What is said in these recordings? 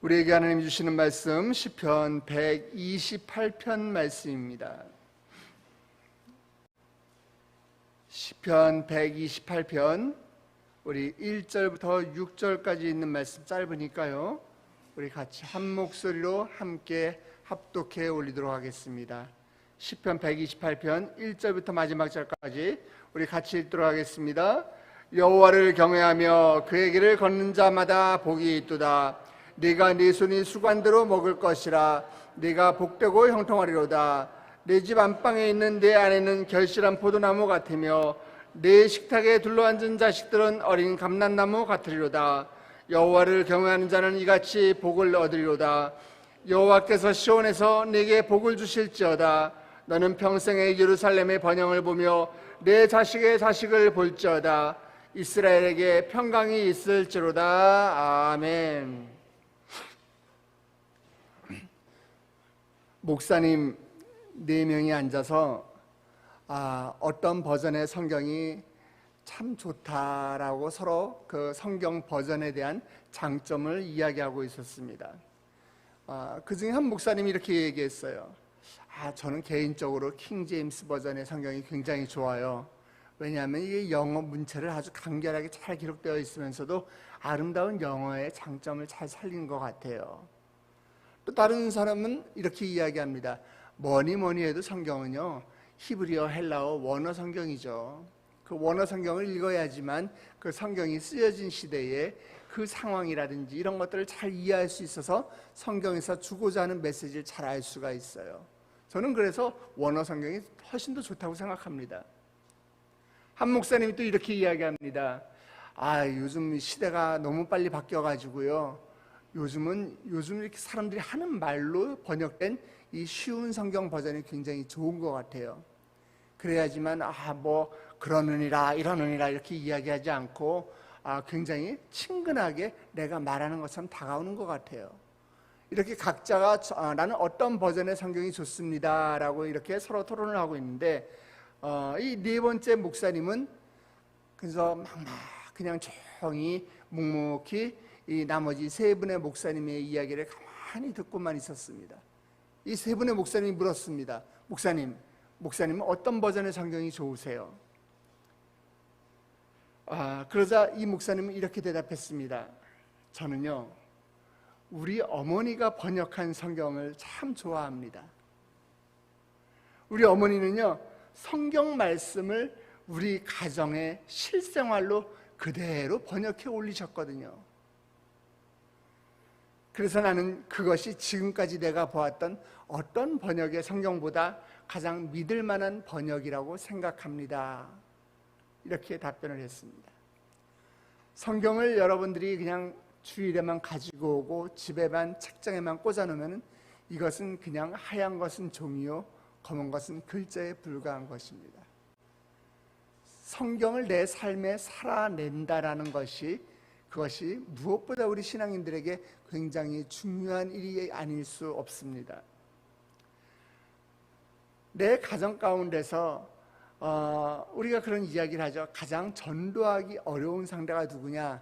우리에게 하나님이 주시는 말씀 시편 128편 말씀입니다. 시편 128편 우리 1절부터 6절까지 있는 말씀 짧으니까요, 우리 같이 한 목소리로 함께 합독해 올리도록 하겠습니다. 시편 128편 1절부터 마지막 절까지 우리 같이 읽도록 하겠습니다. 여호와를 경외하며 그의 길을 걷는 자마다 복이 있도다. 네가 네 손이 수관대로 먹을 것이라. 네가 복되고 형통하리로다. 네 집 안방에 있는 내 아내는 결실한 포도나무 같으며 내 식탁에 둘러앉은 자식들은 어린 감람나무 같으리로다. 여호와를 경외하는 자는 이같이 복을 얻으리로다. 여호와께서 시온에서 네게 복을 주실지어다. 너는 평생의 예루살렘의 번영을 보며 내 자식의 자식을 볼지어다. 이스라엘에게 평강이 있을지로다. 아멘. 목사님 4명이 앉아서 어떤 버전의 성경이 참 좋다라고 서로 그 성경 버전에 대한 장점을 이야기하고 있었습니다. 그 중에 한 목사님이 이렇게 얘기했어요. 저는 개인적으로 킹 제임스 버전의 성경이 굉장히 좋아요. 왜냐하면 이게 영어 문체를 아주 간결하게 잘 기록되어 있으면서도 아름다운 영어의 장점을 잘 살린 것 같아요. 또 다른 사람은 이렇게 이야기합니다. 뭐니 해도 성경은요, 히브리어, 헬라어, 원어 성경이죠. 그 원어 성경을 읽어야지만 그 성경이 쓰여진 시대에 그 상황이라든지 이런 것들을 잘 이해할 수 있어서 성경에서 주고자 하는 메시지를 잘 알 수가 있어요. 저는 그래서 원어 성경이 훨씬 더 좋다고 생각합니다. 한 목사님이 또 이렇게 이야기합니다. 요즘 시대가 너무 빨리 바뀌어가지고요, 요즘 이렇게 사람들이 하는 말로 번역된 이 쉬운 성경 버전이 굉장히 좋은 것 같아요. 그래야지만 그러느니라 이러느니라 이렇게 이야기하지 않고 굉장히 친근하게 내가 말하는 것처럼 다가오는 것 같아요. 이렇게 각자가 나는 어떤 버전의 성경이 좋습니다 라고 이렇게 서로 토론을 하고 있는데, 이 4번째 목사님은 그래서 그냥 조용히 묵묵히 이 나머지 3분의 목사님의 이야기를 가만히 듣고만 있었습니다. 이 3분의 목사님이 물었습니다. 목사님은 어떤 버전의 성경이 좋으세요? 그러자 이 목사님은 이렇게 대답했습니다. 저는요, 우리 어머니가 번역한 성경을 참 좋아합니다. 우리 어머니는요, 성경 말씀을 우리 가정의 실생활로 그대로 번역해 올리셨거든요. 그래서 나는 그것이 지금까지 내가 보았던 어떤 번역의 성경보다 가장 믿을 만한 번역이라고 생각합니다. 이렇게 답변을 했습니다. 성경을 여러분들이 그냥 주일에만 가지고 오고 집에만 책장에만 꽂아놓으면 이것은 그냥 하얀 것은 종이요 검은 것은 글자에 불과한 것입니다. 성경을 내 삶에 살아낸다라는 그것이 무엇보다 우리 신앙인들에게 굉장히 중요한 일이 아닐 수 없습니다. 내 가정 가운데서 우리가 그런 이야기를 하죠. 가장 전도하기 어려운 상대가 누구냐?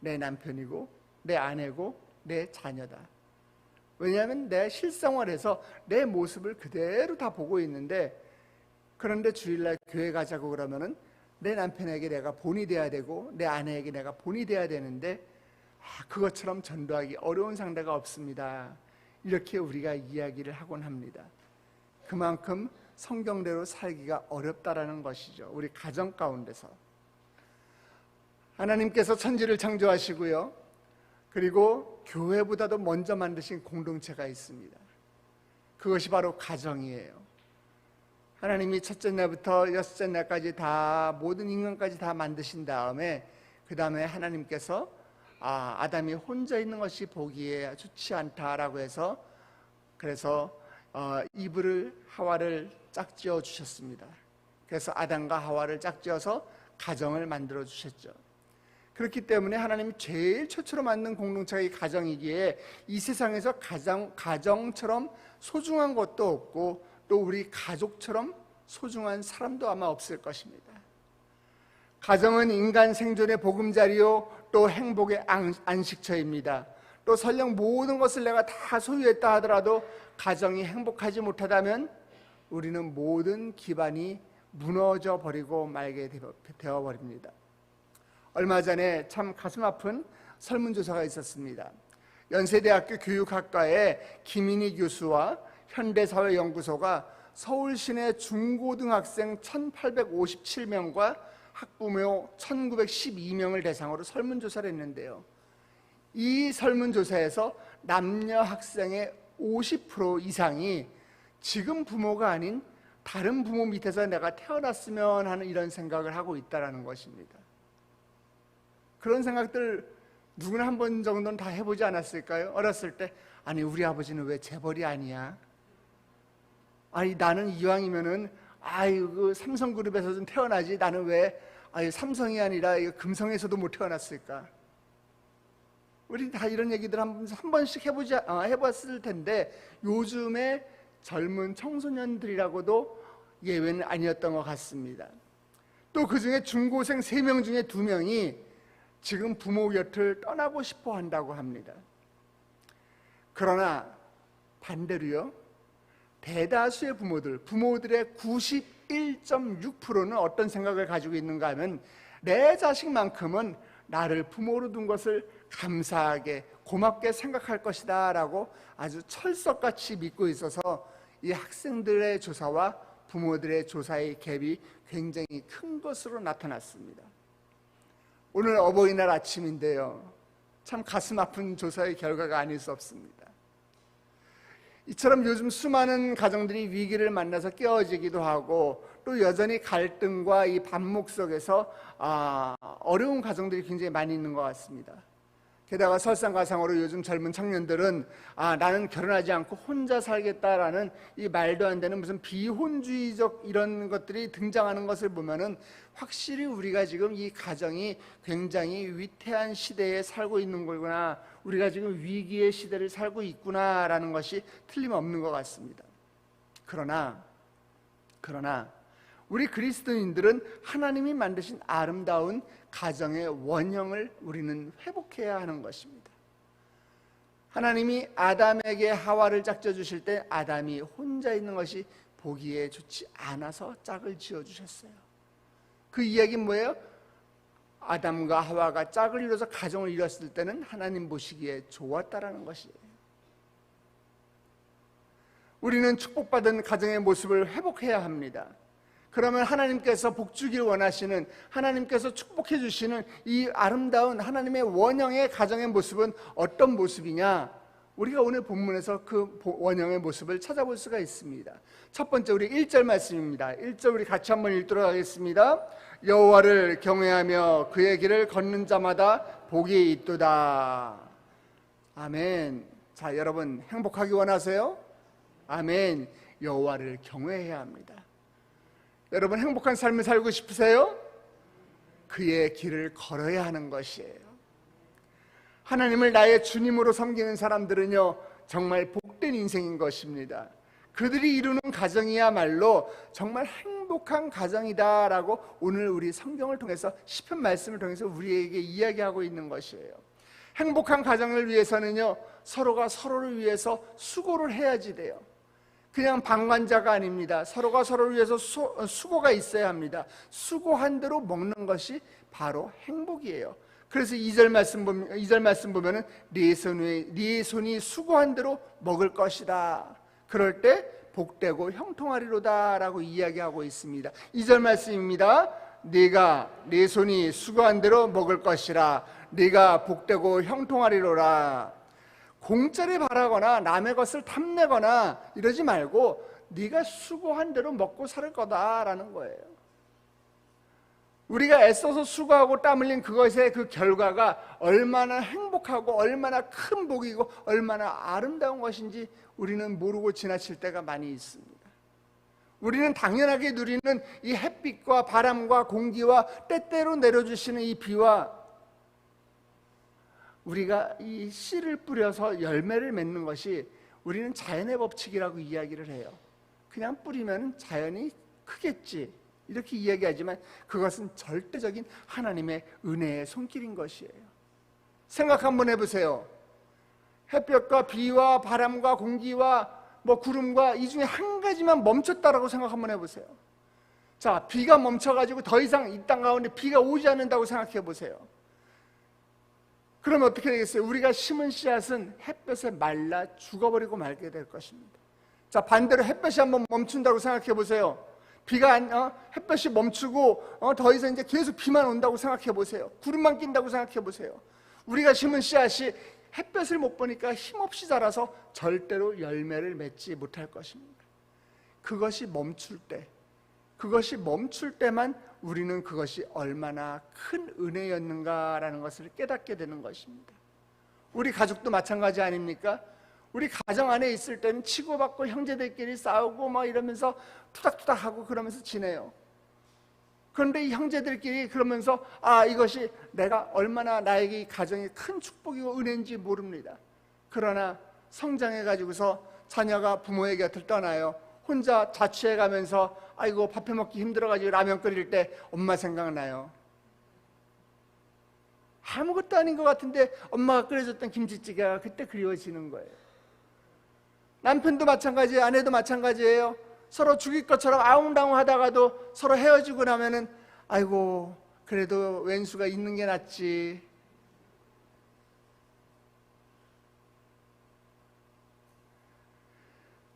내 남편이고 내 아내고 내 자녀다. 왜냐하면 내 실생활에서 내 모습을 그대로 다 보고 있는데, 그런데 주일날 교회 가자고 그러면은 내 남편에게 내가 본이 돼야 되고 내 아내에게 내가 본이 돼야 되는데 그것처럼 전도하기 어려운 상대가 없습니다. 이렇게 우리가 이야기를 하곤 합니다. 그만큼 성경대로 살기가 어렵다라는 것이죠. 우리 가정 가운데서 하나님께서 천지를 창조하시고요, 그리고 교회보다도 먼저 만드신 공동체가 있습니다. 그것이 바로 가정이에요. 하나님이 첫째 날부터 6째 날까지 다 모든 인간까지 다 만드신 다음에 그 다음에 하나님께서 아담이 혼자 있는 것이 보기에 좋지 않다라고 해서 그래서 이브를 하와를 짝지어 주셨습니다. 그래서 아담과 하와를 짝지어서 가정을 만들어 주셨죠. 그렇기 때문에 하나님이 제일 최초로 만든 공동체가 이 가정이기에 이 세상에서 가정처럼 소중한 것도 없고 또 우리 가족처럼 소중한 사람도 아마 없을 것입니다. 가정은 인간 생존의 보금자리요 또 행복의 안식처입니다. 또 설령 모든 것을 내가 다 소유했다 하더라도 가정이 행복하지 못하다면 우리는 모든 기반이 무너져 버리고 말게 되어 버립니다. 얼마 전에 참 가슴 아픈 설문조사가 있었습니다. 연세대학교 교육학과의 김인희 교수와 현대사회연구소가 서울 시내 중고등학생 1857명과 학부모 1912명을 대상으로 설문조사를 했는데요. 이 설문조사에서 남녀 학생의 50% 이상이 지금 부모가 아닌 다른 부모 밑에서 내가 태어났으면 하는 이런 생각을 하고 있다는 것입니다. 그런 생각들 누구나 한 번 정도는 다 해보지 않았을까요? 어렸을 때 아니 우리 아버지는 왜 재벌이 아니야? 아니 나는 이왕이면은 그 삼성그룹에서 좀 태어나지 나는 왜 삼성이 아니라 금성에서도 못 태어났을까? 우리 다 이런 얘기들 한 번씩 해봤을 텐데 요즘의 젊은 청소년들이라고도 예외는 아니었던 것 같습니다. 또 그중에 중고생 3명 중에 2명이 지금 부모 곁을 떠나고 싶어 한다고 합니다. 그러나 반대로요, 대다수의 부모들의 91.6%는 어떤 생각을 가지고 있는가 하면 내 자식만큼은 나를 부모로 둔 것을 감사하게 고맙게 생각할 것이다 라고 아주 철석같이 믿고 있어서 이 학생들의 조사와 부모들의 조사의 갭이 굉장히 큰 것으로 나타났습니다. 오늘 어버이날 아침인데요, 참 가슴 아픈 조사의 결과가 아닐 수 없습니다. 이처럼 요즘 수많은 가정들이 위기를 만나서 깨어지기도 하고 또 여전히 갈등과 이 반목 속에서 어려운 가정들이 굉장히 많이 있는 것 같습니다. 게다가 설상가상으로 요즘 젊은 청년들은 나는 결혼하지 않고 혼자 살겠다라는 이 말도 안 되는 무슨 비혼주의적 이런 것들이 등장하는 것을 보면은 확실히 우리가 지금 이 가정이 굉장히 위태한 시대에 살고 있는 거구나, 우리가 지금 위기의 시대를 살고 있구나라는 것이 틀림없는 것 같습니다. 그러나 우리 그리스도인들은 하나님이 만드신 아름다운 가정의 원형을 우리는 회복해야 하는 것입니다. 하나님이 아담에게 하와를 짝져 주실 때 아담이 혼자 있는 것이 보기에 좋지 않아서 짝을 지어 주셨어요. 그 이야기는 뭐예요? 아담과 하와가 짝을 이뤄서 가정을 이뤘을 때는 하나님 보시기에 좋았다라는 것이에요. 우리는 축복받은 가정의 모습을 회복해야 합니다. 그러면 하나님께서 복주길 원하시는, 하나님께서 축복해 주시는 이 아름다운 하나님의 원형의 가정의 모습은 어떤 모습이냐? 우리가 오늘 본문에서 그 원형의 모습을 찾아볼 수가 있습니다. 첫 번째 우리 1절 말씀입니다. 1절 우리 같이 한번 읽도록 하겠습니다. 여호와를 경외하며 그의 길을 걷는 자마다 복이 있도다. 아멘. 자, 여러분 행복하기 원하세요? 아멘. 여호와를 경외해야 합니다. 여러분 행복한 삶을 살고 싶으세요? 그의 길을 걸어야 하는 것이에요. 하나님을 나의 주님으로 섬기는 사람들은요 정말 복된 인생인 것입니다. 그들이 이루는 가정이야말로 정말 행복한 가정이다라고 오늘 우리 성경을 통해서 시편 말씀을 통해서 우리에게 이야기하고 있는 것이에요. 행복한 가정을 위해서는요 서로가 서로를 위해서 수고를 해야지 돼요. 그냥 방관자가 아닙니다. 서로가 서로를 위해서 수고가 있어야 합니다. 수고한 대로 먹는 것이 바로 행복이에요. 그래서 2절 말씀 보면은 네 손이 수고한 대로 먹을 것이다. 그럴 때 복되고 형통하리로다 라고 이야기하고 있습니다. 2절 말씀입니다. 네 손이 수고한 대로 먹을 것이라. 네가 복되고 형통하리로라. 공짜를 바라거나 남의 것을 탐내거나 이러지 말고 네가 수고한 대로 먹고 살 거다라는 거예요. 우리가 애써서 수고하고 땀 흘린 그것의 그 결과가 얼마나 행복하고 얼마나 큰 복이고 얼마나 아름다운 것인지 우리는 모르고 지나칠 때가 많이 있습니다. 우리는 당연하게 누리는 이 햇빛과 바람과 공기와 때때로 내려주시는 이 비와 우리가 이 씨를 뿌려서 열매를 맺는 것이 우리는 자연의 법칙이라고 이야기를 해요. 그냥 뿌리면 자연이 크겠지 이렇게 이야기하지만 그것은 절대적인 하나님의 은혜의 손길인 것이에요. 생각 한번 해보세요. 햇볕과 비와 바람과 공기와 구름과 이 중에 한 가지만 멈췄다라고 생각 한번 해보세요. 자, 비가 멈춰가지고 더 이상 이 땅 가운데 비가 오지 않는다고 생각해 보세요. 그러면 어떻게 되겠어요? 우리가 심은 씨앗은 햇볕에 말라 죽어버리고 말게 될 것입니다. 자, 반대로 햇볕이 한번 멈춘다고 생각해 보세요. 햇볕이 멈추고 더 이상 이제 계속 비만 온다고 생각해 보세요. 구름만 낀다고 생각해 보세요. 우리가 심은 씨앗이 햇볕을 못 보니까 힘없이 자라서 절대로 열매를 맺지 못할 것입니다. 그것이 멈출 때만 우리는 그것이 얼마나 큰 은혜였는가라는 것을 깨닫게 되는 것입니다. 우리 가족도 마찬가지 아닙니까? 우리 가정 안에 있을 때는 치고받고 형제들끼리 싸우고 이러면서 투닥투닥하고 그러면서 지내요. 그런데 이 형제들끼리 그러면서 이것이 내가 얼마나 나에게 이 가정이 큰 축복이고 은혜인지 모릅니다. 그러나 성장해가지고서 자녀가 부모의 곁을 떠나요. 혼자 자취해가면서 아이고 밥 해먹기 힘들어가지고 라면 끓일 때 엄마 생각나요. 아무것도 아닌 것 같은데 엄마가 끓여줬던 김치찌개가 그때 그리워지는 거예요. 남편도 마찬가지예요. 아내도 마찬가지예요. 서로 죽일 것처럼 아웅다웅 하다가도 서로 헤어지고 나면은 아이고 그래도 왼수가 있는 게 낫지.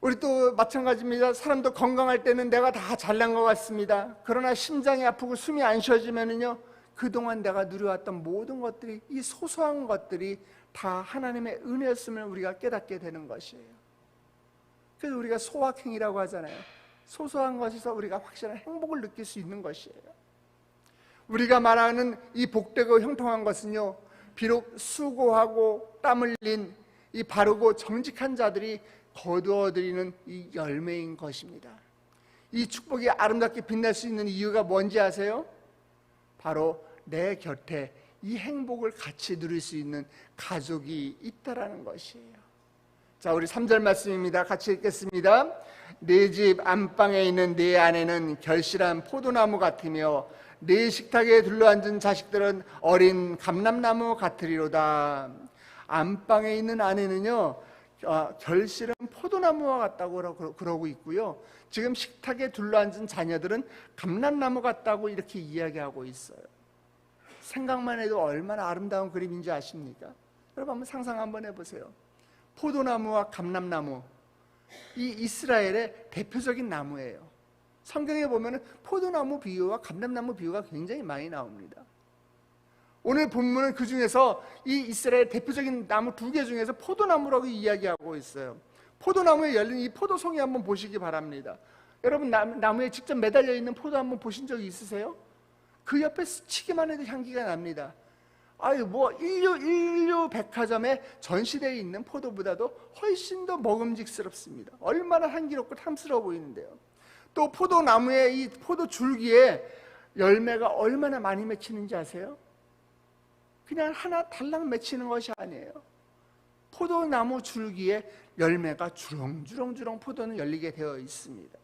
우리 또 마찬가지입니다. 사람도 건강할 때는 내가 다 잘난 것 같습니다. 그러나 심장이 아프고 숨이 안 쉬어지면은요, 그동안 내가 누려왔던 모든 것들이, 이 소소한 것들이 다 하나님의 은혜였음을 우리가 깨닫게 되는 것이에요. 그래서 우리가 소확행이라고 하잖아요. 소소한 것에서 우리가 확실한 행복을 느낄 수 있는 것이에요. 우리가 말하는 이 복되고 형통한 것은요, 비록 수고하고 땀 흘린 이 바르고 정직한 자들이 거두어들이는 이 열매인 것입니다. 이 축복이 아름답게 빛날 수 있는 이유가 뭔지 아세요? 바로 내 곁에 이 행복을 같이 누릴 수 있는 가족이 있다라는 것이에요. 자, 우리 3절 말씀입니다. 같이 읽겠습니다. 네 집 안방에 있는 네 아내는 결실한 포도나무 같으며 네 식탁에 둘러앉은 자식들은 어린 감람나무 같으리로다. 안방에 있는 아내는요, 결실은 포도나무와 같다고 그러고 있고요, 지금 식탁에 둘러앉은 자녀들은 감람나무 같다고 이렇게 이야기하고 있어요. 생각만 해도 얼마나 아름다운 그림인지 아십니까? 여러분 한번 상상 한번 해보세요. 포도나무와 감람나무, 이 이스라엘의 대표적인 나무예요. 성경에 보면 포도나무 비유와 감람나무 비유가 굉장히 많이 나옵니다. 오늘 본문은 그 중에서 이 이스라엘 대표적인 나무 2개 중에서 포도나무라고 이야기하고 있어요. 포도나무에 열린 이 포도송이 한번 보시기 바랍니다. 여러분 나무에 직접 매달려 있는 포도 한번 보신 적이 있으세요? 그 옆에 스치기만 해도 향기가 납니다. 인류 백화점에 전시되어 있는 포도보다도 훨씬 더 먹음직스럽습니다. 얼마나 향기롭고 탐스러워 보이는데요. 또 포도나무의 이 포도 줄기에 열매가 얼마나 많이 맺히는지 아세요? 그냥 하나 달랑 맺히는 것이 아니에요. 포도나무 줄기에 열매가 주렁주렁 포도는 열리게 되어 있습니다.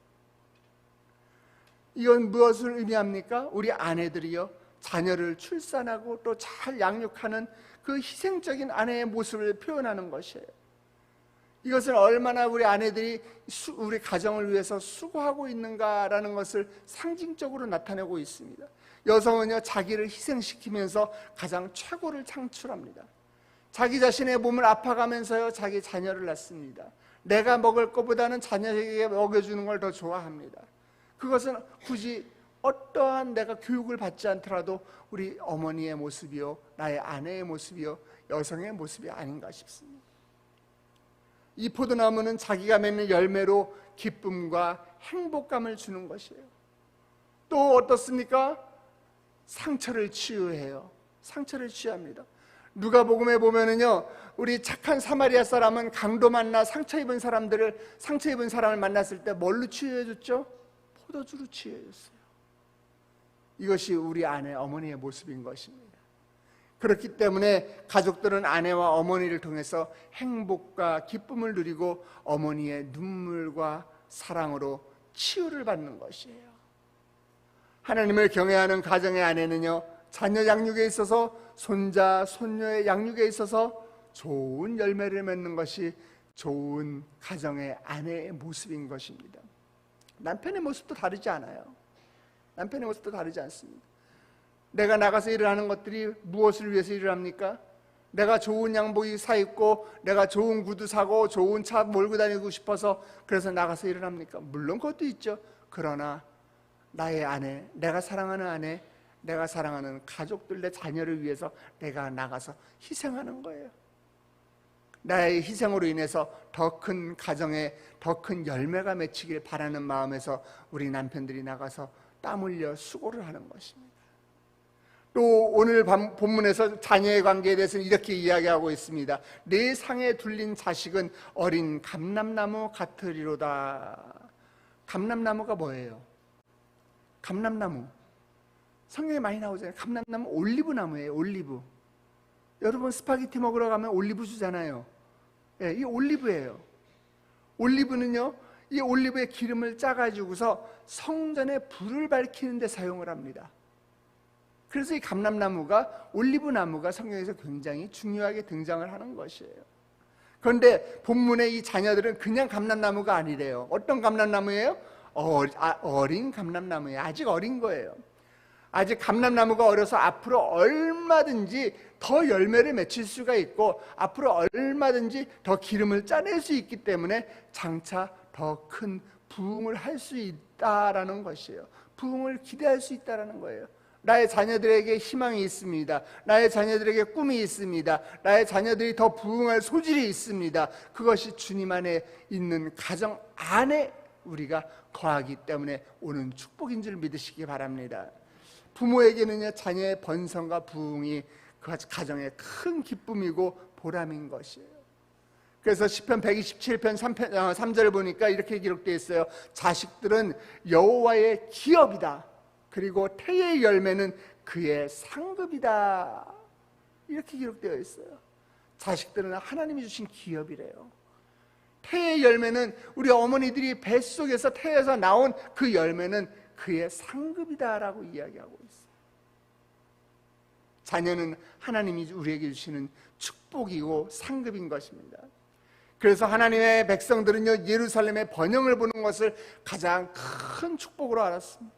이건 무엇을 의미합니까? 우리 아내들이요, 자녀를 출산하고 또 잘 양육하는 그 희생적인 아내의 모습을 표현하는 것이에요. 이것은 얼마나 우리 아내들이 우리 가정을 위해서 수고하고 있는가라는 것을 상징적으로 나타내고 있습니다. 여성은요, 자기를 희생시키면서 가장 최고를 창출합니다. 자기 자신의 몸을 아파가면서요, 자기 자녀를 낳습니다. 내가 먹을 것보다는 자녀에게 먹여주는 걸 더 좋아합니다. 그것은 굳이 어떠한 내가 교육을 받지 않더라도 우리 어머니의 모습이요, 나의 아내의 모습이요, 여성의 모습이 아닌가 싶습니다. 이 포도나무는 자기가 맺는 열매로 기쁨과 행복감을 주는 것이에요. 또 어떻습니까? 상처를 치유해요. 상처를 치유합니다. 누가복음에 보면은요, 우리 착한 사마리아 사람은 강도 만나 상처 입은 사람을 만났을 때 뭘로 치유해 줬죠? 포도주로 치유해 줬어요. 이것이 우리 아내, 어머니의 모습인 것입니다. 그렇기 때문에 가족들은 아내와 어머니를 통해서 행복과 기쁨을 누리고 어머니의 눈물과 사랑으로 치유를 받는 것이에요. 하나님을 경외하는 가정의 아내는요, 자녀 양육에 있어서, 손자, 손녀의 양육에 있어서 좋은 열매를 맺는 것이 좋은 가정의 아내의 모습인 것입니다. 남편의 모습도 다르지 않아요. 남편의 모습도 다르지 않습니다. 내가 나가서 일을 하는 것들이 무엇을 위해서 일을 합니까? 내가 좋은 양복이 사 입고 내가 좋은 구두 사고 좋은 차 몰고 다니고 싶어서 그래서 나가서 일을 합니까? 물론 그것도 있죠. 그러나 나의 아내, 내가 사랑하는 아내, 내가 사랑하는 가족들, 내 자녀를 위해서 내가 나가서 희생하는 거예요. 나의 희생으로 인해서 더 큰 가정에 더 큰 열매가 맺히길 바라는 마음에서 우리 남편들이 나가서 땀 흘려 수고를 하는 것입니다. 또 오늘 본문에서 자녀의 관계에 대해서는 이렇게 이야기하고 있습니다. 내 상에 둘린 자식은 어린 감람나무 같으리로다. 감람나무가 뭐예요? 감람나무, 성경에 많이 나오잖아요. 감람나무, 올리브나무예요. 올리브. 여러분 스파게티 먹으러 가면 올리브 주잖아요. 예, 이 올리브예요. 올리브는요, 이 올리브의 기름을 짜가지고서 성전에 불을 밝히는 데 사용을 합니다. 그래서 이 감람나무가, 올리브나무가 성경에서 굉장히 중요하게 등장을 하는 것이에요. 그런데 본문의 이 자녀들은 그냥 감람나무가 아니래요. 어떤 감람나무예요? 어린 감람나무예요. 아직 어린 거예요. 아직 감람나무가 어려서 앞으로 얼마든지 더 열매를 맺힐 수가 있고 앞으로 얼마든지 더 기름을 짜낼 수 있기 때문에 장차 더 큰 부흥을 할 수 있다라는 것이에요. 부흥을 기대할 수 있다라는 거예요. 나의 자녀들에게 희망이 있습니다. 나의 자녀들에게 꿈이 있습니다. 나의 자녀들이 더 부흥할 소질이 있습니다. 그것이 주님 안에 있는 가정 안에 우리가 거하기 때문에 오는 축복인 줄 믿으시기 바랍니다. 부모에게는요, 자녀의 번성과 부흥이 그 가정의 큰 기쁨이고 보람인 것이에요. 그래서 시편 127편 3절을 보니까 이렇게 기록되어 있어요. 자식들은 여호와의 기업이다. 그리고 태의 열매는 그의 상급이다. 이렇게 기록되어 있어요. 자식들은 하나님이 주신 기업이래요. 태의 열매는 우리 어머니들이 뱃속에서 태에서 나온 그 열매는 그의 상급이다라고 이야기하고 있어요. 자녀는 하나님이 우리에게 주시는 축복이고 상급인 것입니다. 그래서 하나님의 백성들은요, 예루살렘의 번영을 보는 것을 가장 큰 축복으로 알았습니다.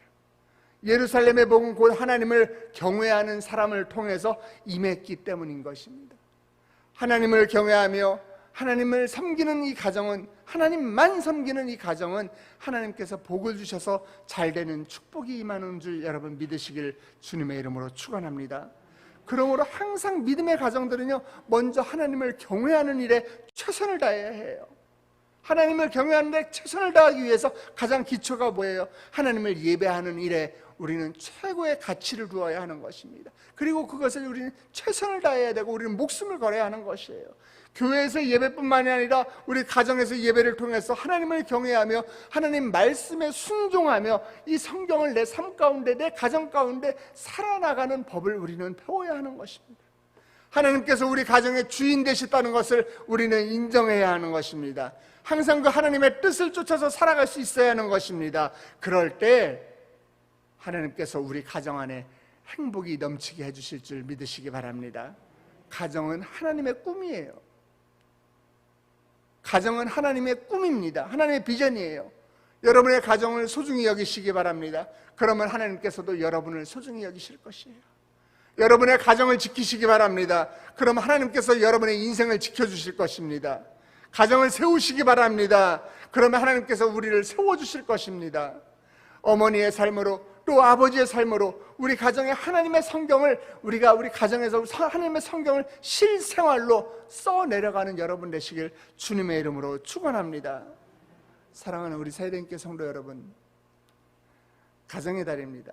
예루살렘의 복은 곧 하나님을 경외하는 사람을 통해서 임했기 때문인 것입니다. 하나님을 경외하며 하나님을 섬기는 이 가정은, 하나님만 섬기는 이 가정은 하나님께서 복을 주셔서 잘 되는 축복이 임하는 줄 여러분 믿으시길 주님의 이름으로 축원합니다. 그러므로 항상 믿음의 가정들은요, 먼저 하나님을 경외하는 일에 최선을 다해야 해요. 하나님을 경외하는 데 최선을 다하기 위해서 가장 기초가 뭐예요? 하나님을 예배하는 일에 우리는 최고의 가치를 두어야 하는 것입니다. 그리고 그것을 우리는 최선을 다해야 되고 우리는 목숨을 걸어야 하는 것이에요. 교회에서 예배뿐만이 아니라 우리 가정에서 예배를 통해서 하나님을 경외하며 하나님 말씀에 순종하며 이 성경을 내 삶 가운데, 내 가정 가운데 살아나가는 법을 우리는 배워야 하는 것입니다. 하나님께서 우리 가정의 주인 되셨다는 것을 우리는 인정해야 하는 것입니다. 항상 그 하나님의 뜻을 쫓아서 살아갈 수 있어야 하는 것입니다. 그럴 때 하나님께서 우리 가정 안에 행복이 넘치게 해주실 줄 믿으시기 바랍니다. 가정은 하나님의 꿈이에요. 가정은 하나님의 꿈입니다. 하나님의 비전이에요. 여러분의 가정을 소중히 여기시기 바랍니다. 그러면 하나님께서도 여러분을 소중히 여기실 것이에요. 여러분의 가정을 지키시기 바랍니다. 그럼 하나님께서 여러분의 인생을 지켜주실 것입니다. 가정을 세우시기 바랍니다. 그러면 하나님께서 우리를 세워주실 것입니다. 어머니의 삶으로 또 아버지의 삶으로 우리 가정에 하나님의 성경을 우리가 우리 가정에서 하나님의 성경을 실생활로 써내려가는 여러분 되시길 주님의 이름으로 축원합니다. 사랑하는 우리 세대인께 성도 여러분, 가정의 달입니다.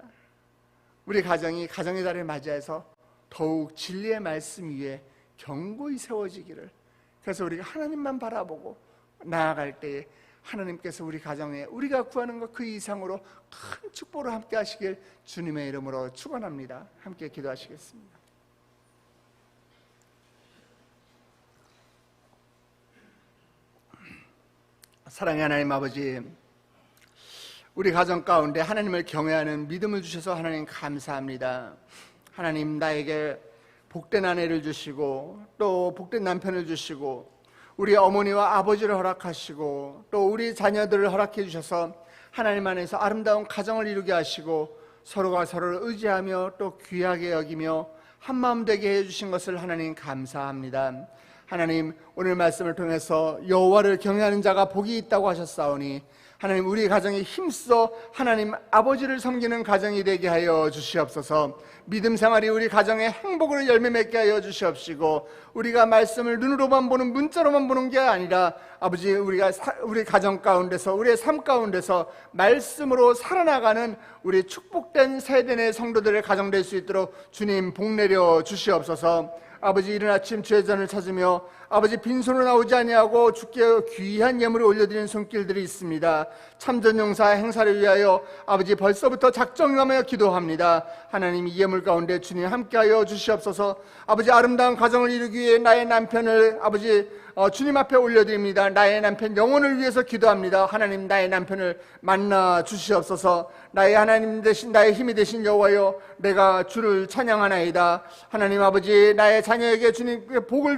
우리 가정이 가정의 달을 맞이해서 더욱 진리의 말씀 위에 견고히 세워지기를, 그래서 우리가 하나님만 바라보고 나아갈 때에 하나님께서 우리 가정에 우리가 구하는 것 그 이상으로 큰 축복으로 함께 하시길 주님의 이름으로 축원합니다. 함께 기도하시겠습니다. 사랑의 하나님 아버지, 우리 가정 가운데 하나님을 경외하는 믿음을 주셔서 하나님 감사합니다. 하나님, 나에게 복된 아내를 주시고 또 복된 남편을 주시고 우리 어머니와 아버지를 허락하시고 또 우리 자녀들을 허락해 주셔서 하나님 안에서 아름다운 가정을 이루게 하시고 서로가 서로를 의지하며 또 귀하게 여기며 한마음 되게 해주신 것을 하나님 감사합니다. 하나님, 오늘 말씀을 통해서 여호와를 경외하는 자가 복이 있다고 하셨사오니 하나님, 우리 가정에 힘써 하나님 아버지를 섬기는 가정이 되게 하여 주시옵소서. 믿음 생활이 우리 가정의 행복으로 열매 맺게 하여 주시옵시고, 우리가 말씀을 눈으로만 보는, 문자로만 보는 게 아니라 아버지, 우리 가정 가운데서, 우리의 삶 가운데서 말씀으로 살아나가는 우리 축복된 세대의 성도들의 가정 될 수 있도록 주님 복 내려 주시옵소서. 아버지, 이른 아침 주의 전을 찾으며 아버지 빈손으로 나오지 아니하고 주께 귀한 예물을 올려드리는 손길들이 있습니다. 참전용사 행사를 위하여 아버지 벌써부터 작정하며 기도합니다. 하나님, 이 예물 가운데 주님 함께하여 주시옵소서. 아버지, 아름다운 가정을 이루기 위해 나의 남편을 아버지 주님 앞에 올려드립니다. 나의 남편 영혼을 위해서 기도합니다. 하나님, 나의 남편을 만나 주시옵소서. 나의 하나님 되신, 나의 힘이 되신 여호와여, 내가 주를 찬양하나이다. 하나님 아버지, 나의 자녀에게 주님께 복을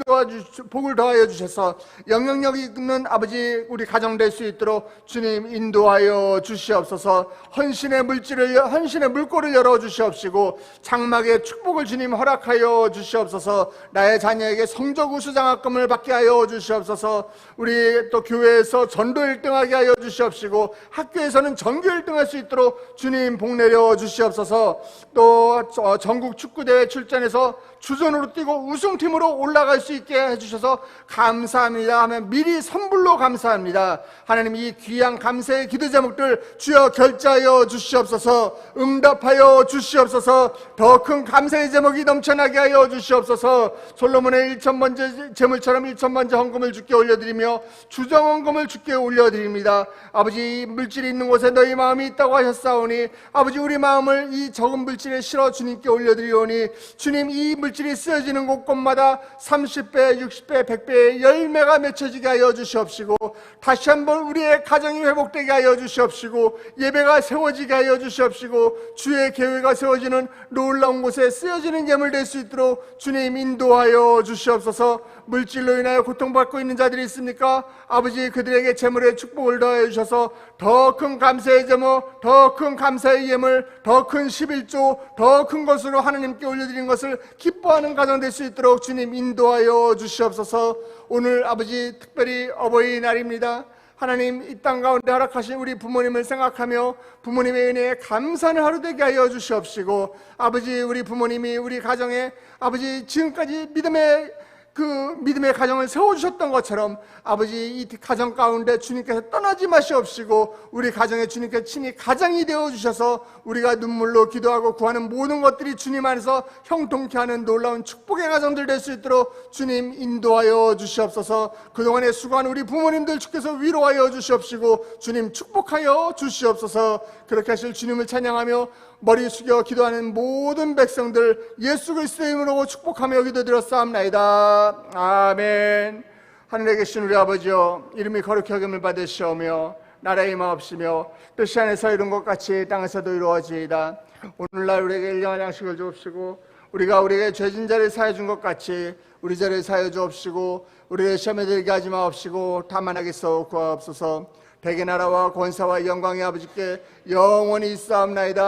더하여 주셔서 영향력 있는 아버지 우리 가정 될 수 있도록 주님 인도하여 주시옵소서. 헌신의 물꼬를 열어 주시옵시고 장막의 축복을 주님 허락하여 주시옵소서. 나의 자녀에게 성적 우수장학금을 받게 하여 주시옵소서. 우리 또 교회에서 전도 1등하게 하여 주시옵시고 학교에서는 전교 1등할 수 있도록 주님 복 내려 주시옵소서. 또 전국 축구대회 출전해서 주전으로 뛰고 우승팀으로 올라갈 수 있게 해주셔서 감사합니다 하면 미리 선불로 감사합니다. 하나님, 이 귀한 감사의 기도 제목들 주여 결제하여 주시옵소서. 응답하여 주시옵소서. 더 큰 감사의 제목이 넘쳐나게 하여 주시옵소서. 솔로몬의 1천번째 제물처럼 1천번째 헌금을 주께 올려드리며 주정헌금을 주께 올려드립니다. 아버지, 물질이 있는 곳에 너희 마음이 있다고 하셨사오니 아버지, 우리 마음을 이 적은 물질에 실어 주님께 올려드리오니 주님, 이 물질이 쓰여지는 곳곳마다 30배, 60배, 100배의 열매가 맺혀지게 하여 주시옵시고 다시 한번 우리의 가정이 회복되게 하여 주시옵시고 예배가 세워지게 하여 주시옵시고 주의 계획가 세워지는 놀라운 곳에 쓰여지는 예물 될 수 있도록 주님 인도하여 주시옵소서. 물질로 인하여 고통받고 있는 자들이 있습니까? 아버지, 그들에게 재물의 축복을 더하여 주셔서 더 큰 감사의 제목, 더 큰 감사의 예물, 더 큰 11조, 더 큰 것으로 하나님께 올려드린 것을 기뻐하는 가정 될 수 있도록 주님 인도하여 주시옵소서. 오늘 아버지, 특별히 어버이날입니다. 하나님, 이 땅 가운데 허락하신 우리 부모님을 생각하며 부모님의 은혜에 감사하는 하루 되게 하여 주시옵시고, 아버지, 우리 부모님이 우리 가정에 아버지 지금까지 믿음의 가정을 세워주셨던 것처럼 아버지, 이 가정 가운데 주님께서 떠나지 마시옵시고 우리 가정에 주님께서 친히 가장이 되어주셔서 우리가 눈물로 기도하고 구하는 모든 것들이 주님 안에서 형통케 하는 놀라운 축복의 가정들 될 수 있도록 주님 인도하여 주시옵소서. 그동안에 수고한 우리 부모님들 주께서 위로하여 주시옵시고 주님 축복하여 주시옵소서. 그렇게 하실 주님을 찬양하며 머리 숙여 기도하는 모든 백성들 예수 그리스도의 이름으로 축복하며 기도드렸사옵나이다. 아멘. 하늘에 계신 우리 아버지여, 이름이 거룩히 여김을 받으시오며 나라의 임하옵시며 뜻이 안에서 이룬 것 같이 땅에서도 이루어지이다. 오늘날 우리에게 일용할 양식을 주옵시고 우리가 우리에게 죄진 자를 사하여 준 것 같이 우리 죄를 사하여 주옵시고 우리를 시험에 들게 하지 마옵시고 다만 악에서 구하옵소서. 대개 나라와 권사와 영광의 아버지께 영원히 있사옵나이다.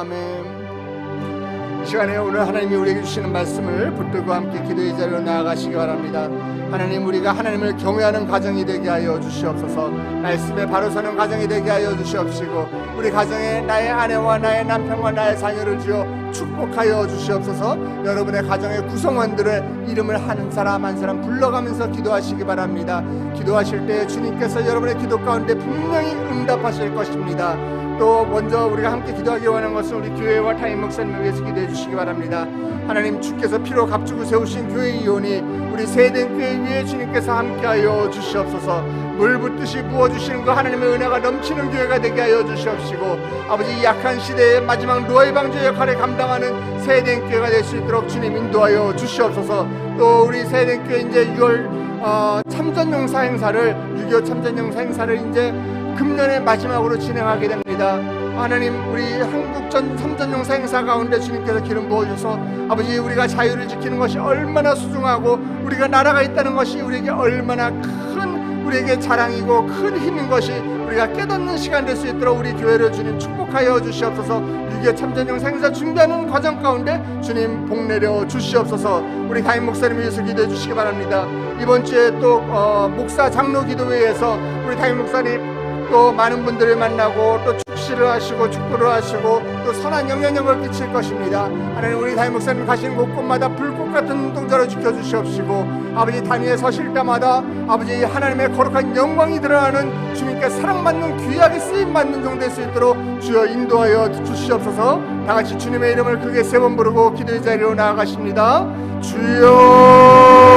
아멘. 이 시간에 오늘 하나님이 우리에게 주시는 말씀을 붙들고 함께 기도의 자리로 나아가시기 바랍니다. 하나님, 우리가 하나님을 경외하는 가정이 되게 하여 주시옵소서. 말씀에 바로 서는 가정이 되게 하여 주시옵시고 우리 가정에 나의 아내와 나의 남편과 나의 자녀를 주어 축복하여 주시옵소서. 여러분의 가정의 구성원들의 이름을 한 사람 한 사람 불러가면서 기도하시기 바랍니다. 기도하실 때 주님께서 여러분의 기도 가운데 분명히 응답하실 것입니다. 또 먼저 우리가 함께 기도하기 원하는 것은 우리 교회와 타임 목사님을 위해서 기도해 주시기 바랍니다. 하나님, 주께서 피로 값주고 세우신 교회이오니 우리 세대된 교회 위에 주님께서 함께하여 주시옵소서. 물 붓듯이 부어주시는 그 하나님의 은혜가 넘치는 교회가 되게 하여 주시옵시고 아버지, 약한 시대의 마지막 노예 방주 역할을 감당하는 세대된 교회가 될 수 있도록 주님 인도하여 주시옵소서. 또 우리 세대된 교회 이제 6월 참전용사 행사를 6.25 참전용사 행사를 이제 금년의 마지막으로 진행하게 됩니다. 하나님, 우리 한국전 3전 용사 행사 가운데 주님께서 기름 부어주셔서 아버지, 우리가 자유를 지키는 것이 얼마나 소중하고 우리가 나라가 있다는 것이 우리에게 얼마나 큰 우리에게 자랑이고 큰 힘인 것이 우리가 깨닫는 시간 될 수 있도록 우리 교회를 주님 축복하여 주시옵소서. 6.25 참전용사 행사 준비하는 과정 가운데 주님 복 내려 주시옵소서. 우리 담임 목사님 위해서 기도해 주시기 바랍니다. 이번 주에 또 목사 장로 기도회에서 우리 담임 목사님 또 많은 분들을 만나고 또 축시를 하시고 축도를 하시고 또 선한 영향력을 끼칠 것입니다. 하나님, 우리 담임 목사님 가시는 곳곳마다 불꽃 같은 눈동자로 지켜주시옵시고 아버지, 단위에 서실 때마다 아버지 하나님의 거룩한 영광이 드러나는 주님께 사랑받는 귀하게 쓰임받는 종 될 수 있도록 주여 인도하여 주시옵소서. 다같이 주님의 이름을 크게 3번 부르고 기도의 자리로 나아가십니다. 주여